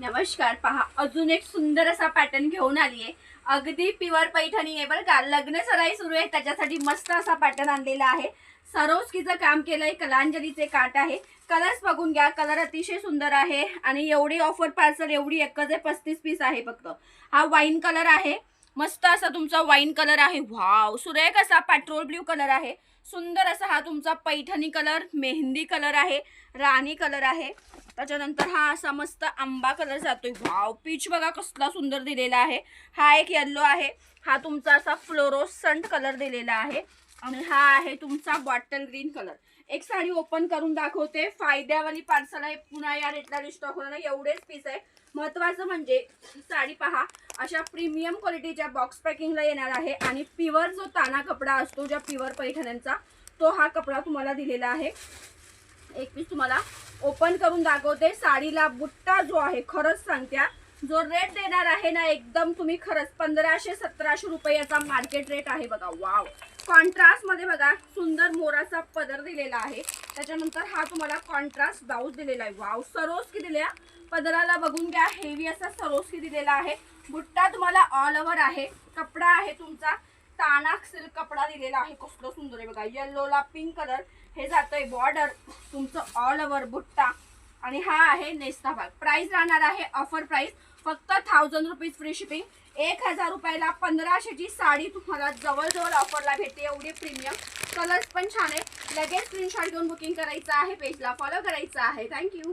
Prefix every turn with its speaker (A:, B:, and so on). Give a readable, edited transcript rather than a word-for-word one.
A: नमस्कार. पहा, अजून एक सुंदर असा पॅटर्न घेऊन आली आहे. अगदी प्युअर पैठणी आहे बरं का. लग्न सराई सुरू आहे त्याच्यासाठी मस्त असा पॅटर्न आणलेला आहे. सरोस्कीचं काम केलंय, कलांजलीचे काठ आहे. कलर्स बघून घ्या, कलर अतिशय सुंदर आहे आणि एवढी ऑफर पार्सल एवढी एकच आहे, 35 पीस आहे फक्त. हा वाईन कलर आहे, मस्त असा तुमचा वाईन कलर आहे. वाव, सुरेख असा पेट्रोल ब्ल्यू कलर आहे. सुंदर असा हा तुमचा पैठणी कलर, मेहंदी कलर आहे, राणी कलर आहे. त्याच्यानंतर हा असा मस्त आंबा कलर जातोय. वाव, पीच बघा कसला सुंदर दिलेला आहे. हा एक येल्लो आहे. हा तुमचा असा फ्लोरोसंट कलर दिलेला आहे आणि हा आहे तुमचा बॉटल ग्रीन कलर. एक साडी ओपन करून दाखवते. फायद्यावाली पार्सल आहे. पुन्हा या रेटला रिस्टॉक होणार नाही, एवढेच पीस आहे. महत्त्वाचं म्हणजे साडी पहा, अशा प्रीमियम क्वालिटीच्या बॉक्स पॅकिंगला येणार आहे आणि प्युअर जो ताना कपडा असतो ज्या प्युअर पैठण्यांचा, तो हा कपडा तुम्हाला दिलेला आहे. एक पीस तुम्हाला ओपन करून दाखवते. साडीला बुट्टा जो आहे, खरंच सांगत्या, जो रेट देणार आहे ना, एकदम तुम्ही खरंच 1500-1700 रुपये याचा मार्केट रेट आहे बघा. वाव, कॉन्ट्रास्ट मध्ये बघा सुंदर मोराचा पदर दिलेला आहे. त्याच्यानंतर हा तुम्हाला कॉन्ट्रास्ट ब्लाउज दिलेला आहे. वाव, सरोस्की दिल्या पदराला बघून घ्या, हेवी असा सरोस्की दिलेला आहे. बुट्टा तुम्हाला ऑल ओव्हर आहे. कपडा आहे तुमचा ताना सिल्क कपडा दिलेला आहे. कसलं सुंदर आहे बघा. येल्लोला पिंक कलर हे जातोय. बॉर्डर तुमचं ऑल ओव्हर बुट्टा आणि हा आहे नेस्ता भाग. प्राइस राहणार आहे ऑफर प्राइस फक्त 1000 रुपीज फ्री शिपिंग. 1000 रुपयाला 1500ची साडी तुम्हाला जवळजवळ ऑफरला भेटते. एवढे प्रीमियम कलर्स पण छान आहे. लगेच स्क्रीनशॉट घेऊन बुकिंग करायचं आहे, पेजला फॉलो करायचं आहे. थँक्यू.